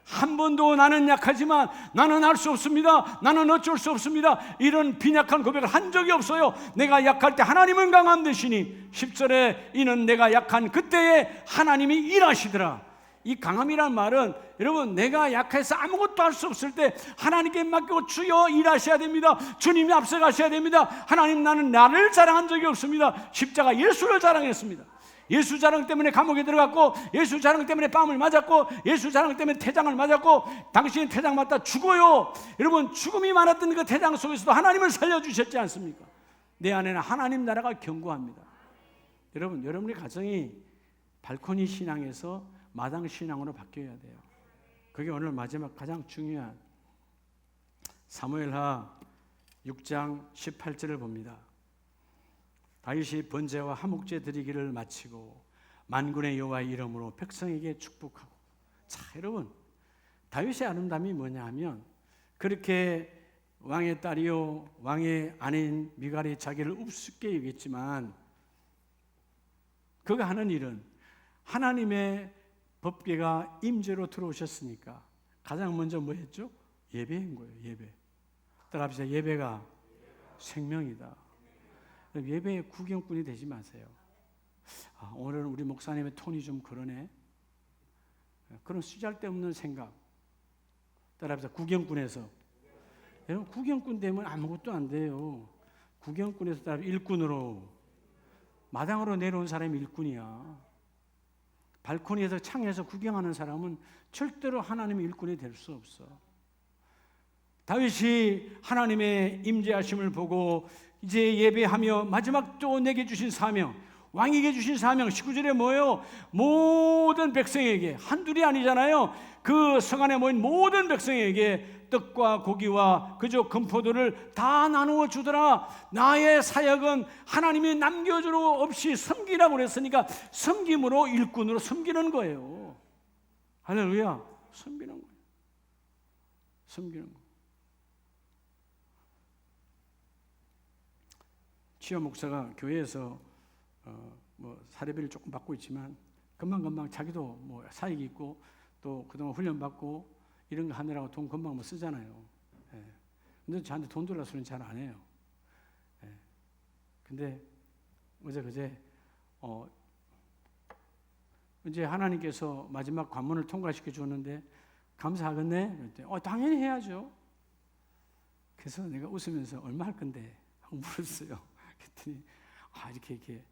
한 번도 나는 약하지만 나는 할 수 없습니다, 나는 어쩔 수 없습니다, 이런 빈약한 고백을 한 적이 없어요. 내가 약할 때 하나님은 강함 되시니 10절에 이는 내가 약한 그때에 하나님이 일하시더라. 이 강함이란 말은 여러분, 내가 약해서 아무것도 할 수 없을 때 하나님께 맡기고 주여 일하셔야 됩니다. 주님이 앞서가셔야 됩니다. 하나님, 나는 나를 자랑한 적이 없습니다. 십자가 예수를 자랑했습니다. 예수 자랑 때문에 감옥에 들어갔고, 예수 자랑 때문에 뺨을 맞았고, 예수 자랑 때문에 태장을 맞았고, 당신이 태장 맞다 죽어요. 여러분, 죽음이 많았던 그 태장 속에서도 하나님을 살려주셨지 않습니까? 내 안에는 하나님 나라가 견고합니다. 여러분, 여러분의 가정이 발코니 신앙에서 마당 신앙으로 바뀌어야 돼요. 그게 오늘 마지막 가장 중요한 사무엘하 6장 18절을 봅니다. 다윗이 번제와 화목제 드리기를 마치고 만군의 여호와의 이름으로 백성에게 축복하고. 자, 여러분, 다윗의 아름다움이 뭐냐 하면, 그렇게 왕의 딸이요 왕의 아내인 미갈이 자기를 우습게 여겼지만 그가 하는 일은 하나님의 법궤가 임재로 들어오셨으니까 가장 먼저 뭐 했죠? 예배한 거예요. 예배. 따라합시다. 예배가 생명이다. 예배의 구경꾼이 되지 마세요. 오늘은 우리 목사님의 톤이 좀 그러네. 그런 쓰잘데없는 생각. 따라합시다. 구경꾼에서. 여러분, 구경꾼 되면 아무것도 안 돼요. 구경꾼에서 따라 일꾼으로, 마당으로 내려온 사람이 일꾼이야. 발코니에서 창에서 구경하는 사람은 절대로 하나님의 일꾼이 될 수 없어. 다윗이 하나님의 임재하심을 보고 이제 예배하며 마지막 또 내게 주신 사명, 왕에게 주신 사명, 19절에 뭐예요? 모든 백성에게, 한둘이 아니잖아요. 그 성 안에 모인 모든 백성에게 떡과 고기와 그저 금포도를 다 나누어 주더라. 나의 사역은 하나님이 남겨주로 없이 섬기라고 그랬으니까 섬김으로, 일꾼으로 섬기는 거예요. 할렐루야. 섬기는 거예요. 섬기는 거예요. 지어 목사가 교회에서 사례비를 조금 받고 있지만 금방금방 자기도 뭐 사익이 있고 또 그동안 훈련 받고 이런 거 하느라고 돈 금방 뭐 쓰잖아요. 예. 근데 저한테 돈 달라 소리는 잘 안 해요. 예. 근데 그제 이제 하나님께서 마지막 관문을 통과시켜 주었는데 감사하겠네. 그랬더니 당연히 해야죠. 그래서 내가 웃으면서 얼마 할 건데 하고 물었어요. 그랬더니 이렇게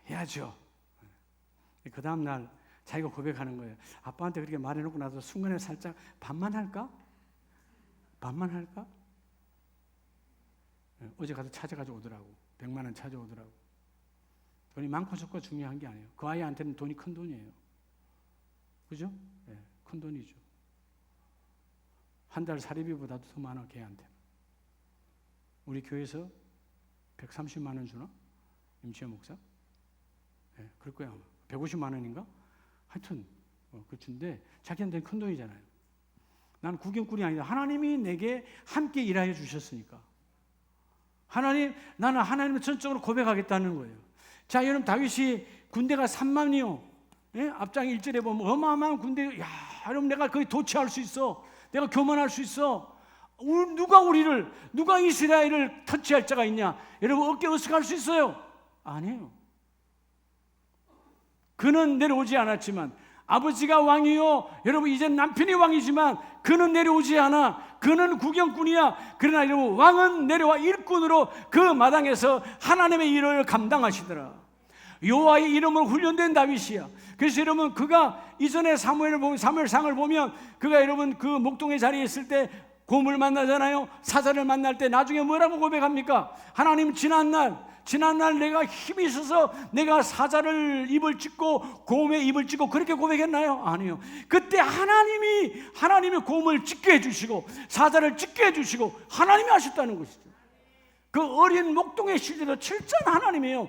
해야죠. 그 다음 날 자기가 고백하는 거예요. 아빠한테 그렇게 말해놓고 나서 순간에 살짝 반만 할까? 반만 할까? 어제 가서 찾아가지고 오더라고. 100만 원 찾아오더라고. 돈이 많고 적고 중요한 게 아니에요. 그 아이한테는 돈이 큰 돈이에요. 그죠? 네, 큰 돈이죠. 한 달 사례비보다도 더 많아, 걔한테. 우리 교회에서 130만 원 주나? 임치현 목사? 네, 그럴 거야. 150만 원인가? 하여튼 그 준데 자기한테는 큰 돈이잖아요. 나는 구경꾼이 아니다. 하나님이 내게 함께 일하여 주셨으니까. 나는 하나님을 전적으로 고백하겠다는 거예요. 자, 여러분, 다윗이 군대가 3만이요. 예? 앞장 1절에 보면 어마어마한 군대. 야, 여러분, 내가 거기 도취할 수 있어. 내가 교만할 수 있어. 누가 이스라엘을 터치할 자가 있냐? 여러분, 어깨 으쓱할 수 있어요? 아니에요. 그는 내려오지 않았지만, 아버지가 왕이요, 여러분 이제 남편이 왕이지만 그는 내려오지 않아. 그는 구경꾼이야. 그러나 여러분, 왕은 내려와 일꾼으로 그 마당에서 하나님의 일을 감당하시더라. 여호와의 이름으로 훈련된 다윗이야. 그래서 여러분, 그가 이전에 사무엘상을 보면 그가 여러분 그 목동의 자리에 있을 때 곰을 만나잖아요. 사자를 만날 때 나중에 뭐라고 고백합니까? 하나님, 지난 날 지난날 내가 힘이 있어서 내가 사자를 입을 찢고 곰의 입을 찢고 그렇게 고백했나요? 아니요. 그때 하나님이 곰을 찢게 해주시고 사자를 찢게 해주시고 하나님이 하셨다는 것이죠. 그 어린 목동의 시대도 철저한 하나님이에요.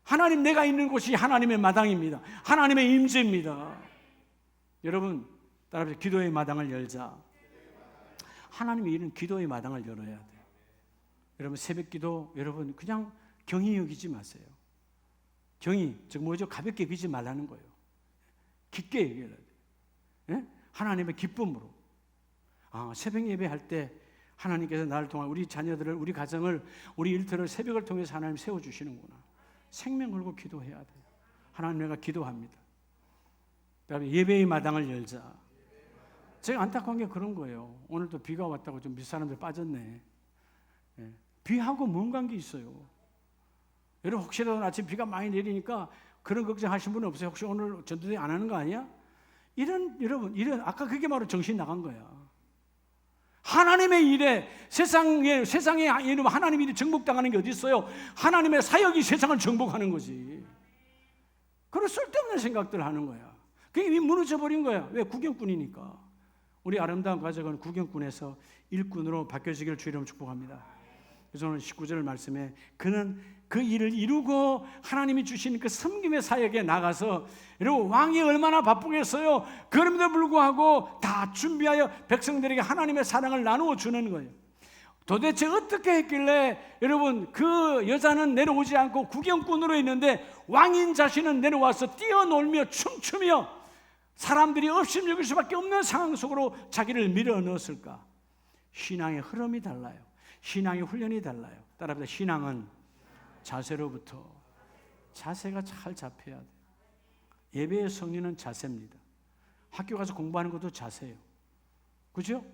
하나님, 내가 있는 곳이 하나님의 마당입니다. 하나님의 임재입니다. 여러분 따라서 기도의 마당을 열자. 하나님이 이런 기도의 마당을 열어야 돼요. 여러분 새벽 기도, 여러분 그냥 경히 여기지 마세요. 경히, 즉 뭐죠? 가볍게 여기지 말라는 거예요. 깊게 얘기해야 돼요. 예? 하나님의 기쁨으로. 새벽 예배할 때 하나님께서 나를 통해 우리 자녀들을, 우리 가정을, 우리 일터를 새벽을 통해서 하나님 세워주시는구나. 생명 걸고 기도해야 돼요. 하나님, 내가 기도합니다. 그다음에 예배의 마당을 열자. 제가 안타까운 게 그런 거예요. 오늘도 비가 왔다고 좀 몇 사람들 빠졌네. 예. 비하고 뭔 관계 있어요? 여러분 혹시라도 아침 비가 많이 내리니까 그런 걱정하신 분 없어요? 혹시 오늘 전도회 안 하는 거 아니야? 여러분 아까 그게 바로 정신 나간 거야. 하나님의 일에 세상에 하나님의 일이 정복당하는 게 어디 있어요? 하나님의 사역이 세상을 정복하는 거지. 그런 쓸데없는 생각들을 하는 거야. 그게 이미 무너져 버린 거야. 왜? 구경꾼이니까. 우리 아름다운 가족은 구경꾼에서 일꾼으로 바뀌어지기를 주의 이름으로 축복합니다. 그래서 오늘 19절 말씀에 그는 그 일을 이루고 하나님이 주신 그 섬김의 사역에 나가서, 여러분 왕이 얼마나 바쁘겠어요. 그럼에도 불구하고 다 준비하여 백성들에게 하나님의 사랑을 나누어 주는 거예요. 도대체 어떻게 했길래 여러분 그 여자는 내려오지 않고 구경꾼으로 있는데 왕인 자신은 내려와서 뛰어놀며 춤추며 사람들이 업심여길 수밖에 없는 상황 속으로 자기를 밀어넣었을까? 신앙의 흐름이 달라요. 신앙의 훈련이 달라요. 따라합니다. 신앙은 자세로부터, 자세가 잘 잡혀야 돼요. 예배의 성리는 자세입니다. 학교 가서 공부하는 것도 자세예요. 그죠?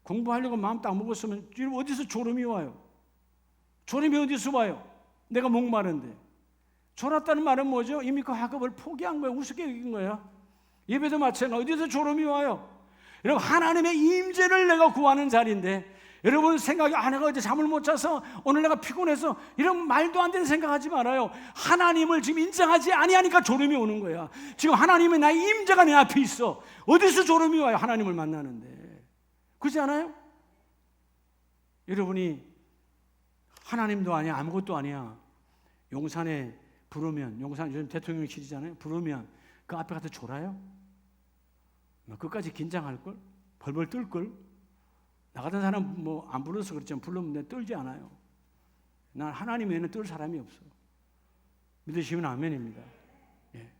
공부하려고 마음 딱 먹었으면 어디서 졸음이 와요? 졸음이 어디서 와요? 내가 목마른데. 졸았다는 말은 뭐죠? 이미 그 학업을 포기한 거예요. 우습게 여긴 거예요. 예배도 마찬가지예요. 어디서 졸음이 와요? 여러분 하나님의 임재를 내가 구하는 자리인데, 여러분 생각이 내가 어제 잠을 못 자서 오늘 내가 피곤해서, 이런 말도 안 되는 생각하지 말아요. 하나님을 지금 인정하지 아니하니까 졸음이 오는 거야. 지금 하나님의 나의 임재가 내 앞에 있어. 어디서 졸음이 와요? 하나님을 만나는데. 그렇지 않아요? 여러분이 하나님도 아니야, 아무것도 아니야. 용산에 부르면, 용산 요즘 대통령실이잖아요. 부르면 그 앞에 가서 졸아요? 끝까지 긴장할걸? 벌벌 떨걸? 나 같은 사람 뭐 안 불러서 그렇지만 부르면 내 떨지 않아요. 난 하나님 외에는 떨 사람이 없어. 믿으시면 아멘입니다. 예.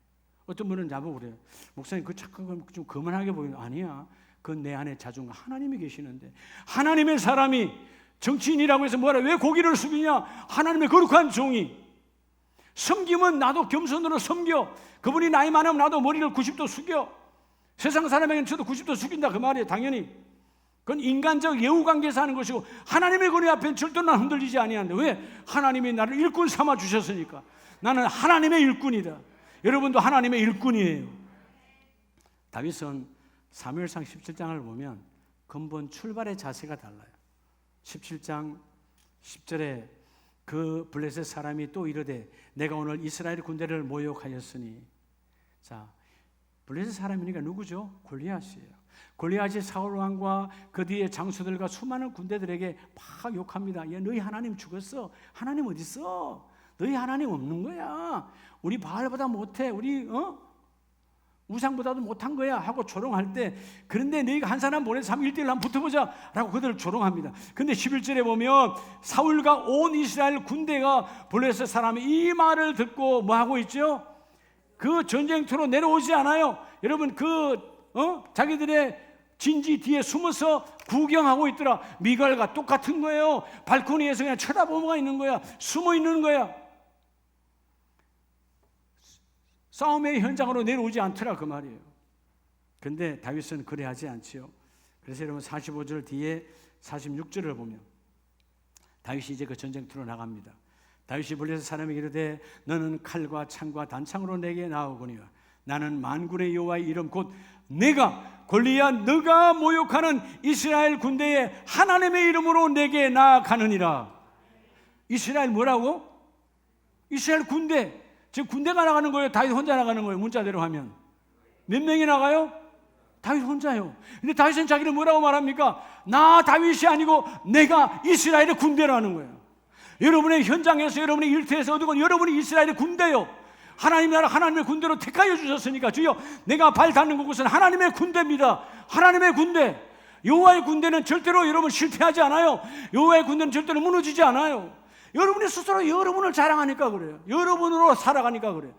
어떤 분은 나보고 그래요. 목사님 그 착한 건 좀 거만하게 보이는. 아니야. 그건 내 안에 자존감. 하나님이 계시는데, 하나님의 사람이 정치인이라고 해서 뭐라 왜 고기를 숙이냐? 하나님의 거룩한 종이. 섬김은 나도 겸손으로 섬겨. 그분이 나이 많으면 나도 머리를 90도 숙여. 세상 사람에게는 저도 90도 숙인다 그 말이에요. 당연히 그건 인간적 예우관계에서 하는 것이고, 하나님의 권위 앞에는 절대로 난 흔들리지 아니하는데. 왜? 하나님이 나를 일꾼 삼아 주셨으니까. 나는 하나님의 일꾼이다. 여러분도 하나님의 일꾼이에요. 다윗은 사무엘상 17장을 보면 근본 출발의 자세가 달라요. 17장 10절에 그 블레셋 사람이 또 이르되 내가 오늘 이스라엘 군대를 모욕하였으니. 자, 블레셋 사람이니까 누구죠? 골리앗이에요. 골리앗이 사울 왕과 그 뒤에 장수들과 수많은 군대들에게 막 욕합니다. 야, 너희 하나님 죽었어. 하나님 어디 있어? 너희 하나님 없는 거야. 우리 바알보다 못해. 우리 우상보다도 못한 거야 하고 조롱할 때, 그런데 너희가 한 사람 보내서 1대1로 한번 붙어보자 라고 그들을 조롱합니다. 근데 11절에 보면 사울과 온 이스라엘 군대가 블레셋 사람이 이 말을 듣고 뭐 하고 있죠? 그 전쟁터로 내려오지 않아요. 여러분 자기들의 진지 뒤에 숨어서 구경하고 있더라. 미갈과 똑같은 거예요. 발코니에서 그냥 쳐다보고 있는 거야. 숨어 있는 거야. 싸움의 현장으로 내려오지 않더라 그 말이에요. 그런데 다윗은 그래 하지 않지요. 그래서 여러분 45절 뒤에 46절을 보면 다윗이 이제 그 전쟁터로 나갑니다. 다윗이 블레셋 사람에게 이르되 너는 칼과 창과 단창으로 내게 나오거니와 나는 만군의 여호와의 이름 곧 내가 골리앗 너가 모욕하는 이스라엘 군대의 하나님의 이름으로 내게 나아가느니라. 이스라엘 뭐라고? 이스라엘 군대, 지금 군대가 나가는 거예요? 다윗 혼자 나가는 거예요? 문자대로 하면 몇 명이 나가요? 다윗 혼자요. 근데 다윗은 자기를 뭐라고 말합니까? 나 다윗이 아니고 내가 이스라엘의 군대라는 거예요. 여러분의 현장에서, 여러분의 일터에서 어디건 여러분이 이스라엘의 군대요. 하나님 나라 하나님의 군대로 택하여 주셨으니까 주여, 내가 발 닿는 곳은 하나님의 군대입니다. 하나님의 군대. 여호와의 군대는 절대로 여러분 실패하지 않아요. 여호와의 군대는 절대로 무너지지 않아요. 여러분이 스스로 여러분을 자랑하니까 그래요. 여러분으로 살아가니까 그래요.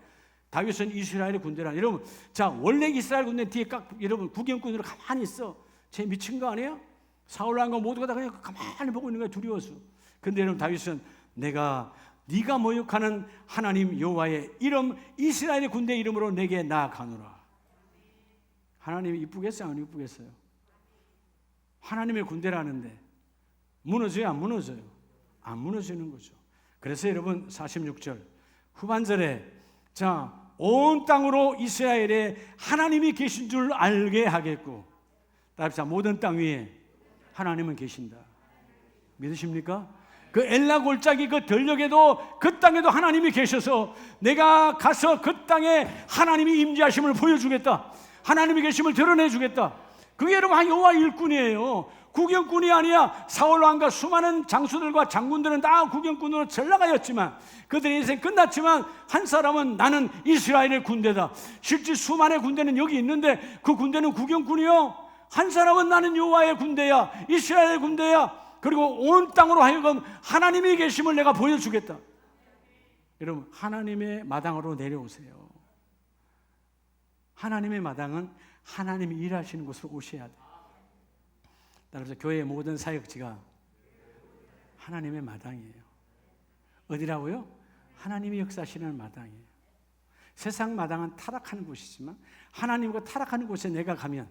다윗은 이스라엘의 군대라. 여러분, 자, 원래 이스라엘 군대 뒤에 여러분 구경꾼으로 가만히 있어. 쟤 미친 거 아니에요? 사울 왕과 모두가 다 그냥 가만히 보고 있는 거야, 두려워서. 근데 여러분, 다윗은 네가 모욕하는 하나님 여호와의 이름, 이스라엘의 군대 이름으로 내게 나아가노라. 하나님이 이쁘겠어요, 안 이쁘겠어요? 하나님의 군대라는데 무너져요, 안 무너져요? 안 무너지는 거죠. 그래서 여러분 46절 후반절에 자, 온 땅으로 이스라엘에 하나님이 계신 줄 알게 하겠고, 따라합시다. 모든 땅 위에 하나님은 계신다. 믿으십니까? 그 엘라 골짜기 그 들녘에도 그 땅에도 하나님이 계셔서 내가 가서 그 땅에 하나님이 임재하심을 보여주겠다. 하나님이 계심을 드러내주겠다. 그게 여러분 여호와 일꾼이에요. 구경꾼이 아니야. 사울 왕과 수많은 장수들과 장군들은 다 구경꾼으로 전락하였지만, 그들의 인생 끝났지만 한 사람은 나는 이스라엘의 군대다. 실제 수많은 군대는 여기 있는데 그 군대는 구경꾼이요. 한 사람은 나는 여호와의 군대야, 이스라엘의 군대야. 그리고 온 땅으로 하여금 하나님이 계심을 내가 보여주겠다. 여러분, 하나님의 마당으로 내려오세요. 하나님의 마당은 하나님이 일하시는 곳으로 오셔야 돼요. 따라서 교회의 모든 사역지가 하나님의 마당이에요. 어디라고요? 하나님이 역사하시는 마당이에요. 세상 마당은 타락하는 곳이지만 하나님과 타락하는 곳에 내가 가면,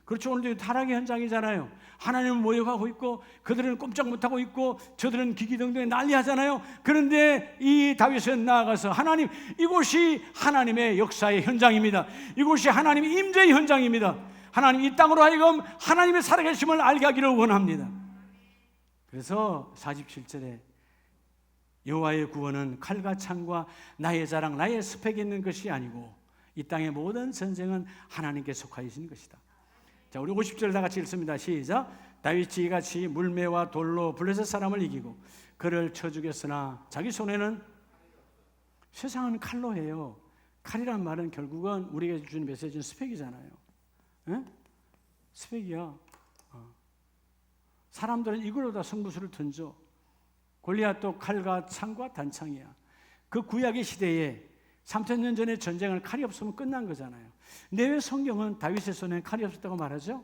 그렇죠, 오늘도 타락의 현장이잖아요. 하나님은 모욕하고 있고 그들은 꼼짝 못하고 있고 저들은 기기등등에 난리하잖아요. 그런데 이 다윗은 나아가서 하나님, 이곳이 하나님의 역사의 현장입니다. 이곳이 하나님의 임재의 현장입니다. 하나님, 이 땅으로 하여금 하나님의 살아계심을 알게 하기를 원합니다. 그래서 47절에 여호와의 구원은 칼과 창과 나의 자랑, 나의 스펙에 있는 것이 아니고 이 땅의 모든 전쟁은 하나님께 속하신 것이다. 자, 우리 50절 다 같이 읽습니다. 시작. 다윗이 이같이 물매와 돌로 블레셋 사람을 이기고 그를 쳐 죽였으나 자기 손에는, 세상은 칼로 해요. 칼이란 말은 결국은 우리에게 주는 메시지는 스펙이잖아요. 에? 스펙이야. 사람들은 이걸로 다 승부수를 던져. 골리앗도 칼과 창과 단창이야. 그 구약의 시대에 3,000년 전에 전쟁을 칼이 없으면 끝난 거잖아요. 근데 왜 성경은 다윗의 손에 칼이 없었다고 말하죠?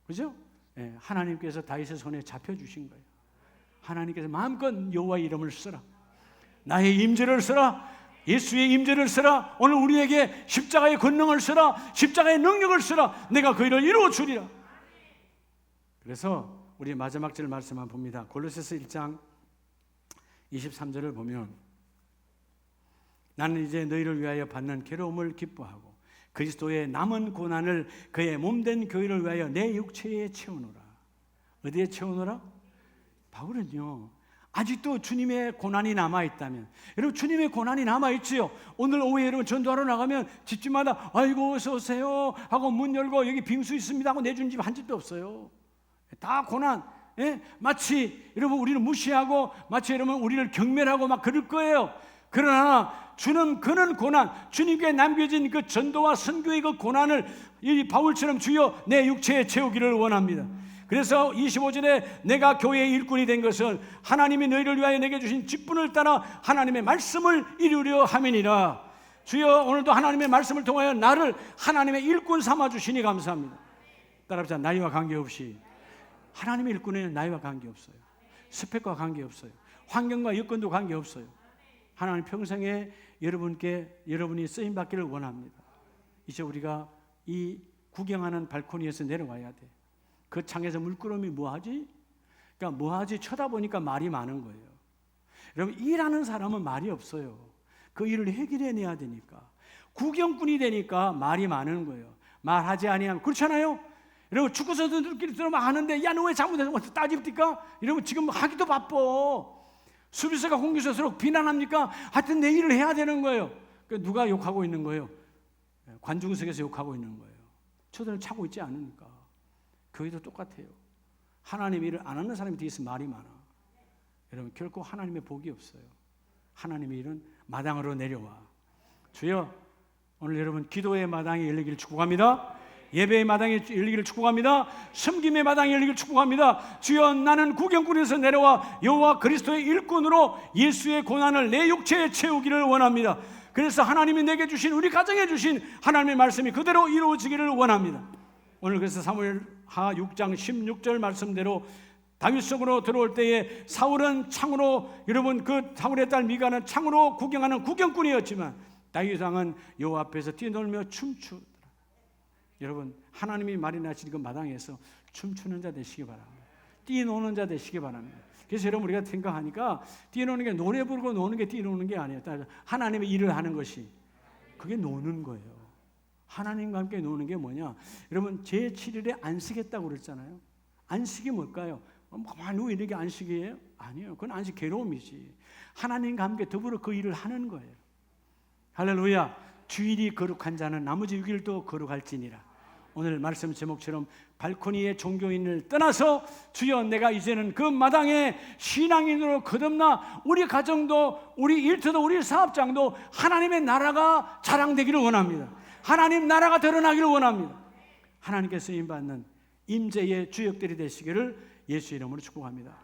그죠? 예, 하나님께서 다윗의 손에 잡혀주신 거예요. 하나님께서 마음껏 여호와의 이름을 쓰라. 나의 임재를 쓰라. 예수의 임재를 쓰라. 오늘 우리에게 십자가의 권능을 쓰라. 십자가의 능력을 쓰라. 내가 그 일을 이루어 주리라. 그래서 우리 마지막 절 말씀만 봅니다. 골로새서 1장 23절을 보면, 나는 이제 너희를 위하여 받는 괴로움을 기뻐하고 그리스도의 남은 고난을 그의 몸된 교회를 위하여 내 육체에 채우노라. 어디에 채우노라? 바울은요, 아직도 주님의 고난이 남아있다면, 여러분 주님의 고난이 남아있지요. 오늘 오후에 여러분 전도하러 나가면 집집마다 아이고 어서 오세요 하고 문 열고 여기 빙수 있습니다 하고 내준 집 한 집도 없어요. 다 고난. 예? 마치 여러분 우리를 무시하고 마치 여러분 우리를 경멸하고 막 그럴 거예요. 그러나 주는 그는 고난, 주님께 남겨진 그 전도와 선교의 그 고난을 이 바울처럼 주여 내 육체에 채우기를 원합니다. 그래서 25절에 내가 교회의 일꾼이 된 것은 하나님이 너희를 위하여 내게 주신 직분을 따라 하나님의 말씀을 이루려 함이니라. 주여 오늘도 하나님의 말씀을 통하여 나를 하나님의 일꾼 삼아 주시니 감사합니다. 따라합시다. 나이와 관계없이, 하나님의 일꾼에는 나이와 관계없어요. 스펙과 관계없어요. 환경과 여건도 관계없어요. 하나님 평생에 여러분이 쓰임받기를 원합니다. 이제 우리가 이 구경하는 발코니에서 내려와야 돼. 그 창에서 물끄러미 뭐하지? 그러니까 뭐하지? 쳐다보니까 말이 많은 거예요. 여러분, 일하는 사람은 말이 없어요. 그 일을 해결해내야 되니까. 구경꾼이 되니까 말이 많은 거예요. 말하지 아니하면, 그렇잖아요. 여러분 축구 선수들끼리 들어만 하는데 야 너 왜 잘못해서 따집니까? 이러면 지금 하기도 바빠. 수비수가 공격수일수록 비난합니까? 하여튼 내 일을 해야 되는 거예요. 누가 욕하고 있는 거예요? 관중석에서 욕하고 있는 거예요. 저들은 차고 있지 않으니까. 교회도 똑같아요. 하나님 일을 안 하는 사람이 뒤에서 말이 많아. 여러분, 결코 하나님의 복이 없어요. 하나님의 일은 마당으로 내려와. 주여, 오늘 여러분 기도의 마당이 열리기를 축복합니다. 예배의 마당이 열리기를 축복합니다. 섬김의 마당이 열리기를 축복합니다. 주여, 나는 구경꾼에서 내려와 여호와 그리스도의 일꾼으로 예수의 고난을 내 육체에 채우기를 원합니다. 그래서 하나님이 내게 주신, 우리 가정에 주신 하나님의 말씀이 그대로 이루어지기를 원합니다. 오늘 그래서 사무엘하 6장 16절 말씀대로 다윗 성으로 들어올 때에 사울은 창으로, 여러분 그 사울의 딸 미가는 창으로 구경하는 구경꾼이었지만 다윗 왕은 여호와 앞에서 뛰놀며 춤추더라. 여러분, 하나님이 마련하신 그 마당에서 춤추는 자 되시기 바랍니다. 뛰노는 자 되시기 바랍니다. 그래서 여러분, 우리가 생각하니까 뛰노는 게 노래 부르고 노는 게 뛰노는 게 아니에요. 하나님의 일을 하는 것이, 그게 노는 거예요. 하나님과 함께 노는 게 뭐냐? 여러분, 제7일에 안식했다고 그랬잖아요. 안식이 뭘까요? 가만히 누워 있는 게 안식이에요? 아니에요. 그건 안식 괴로움이지. 하나님과 함께 더불어 그 일을 하는 거예요. 할렐루야. 주일이 거룩한 자는 나머지 6일도 거룩할지니라. 오늘 말씀 제목처럼 발코니의 종교인을 떠나서 주여, 내가 이제는 그 마당에 신앙인으로 거듭나 우리 가정도, 우리 일터도, 우리 사업장도 하나님의 나라가 자랑되기를 원합니다. 하나님 나라가 드러나기를 원합니다. 하나님께서 쓰임받는 임재의 주역들이 되시기를 예수 이름으로 축복합니다.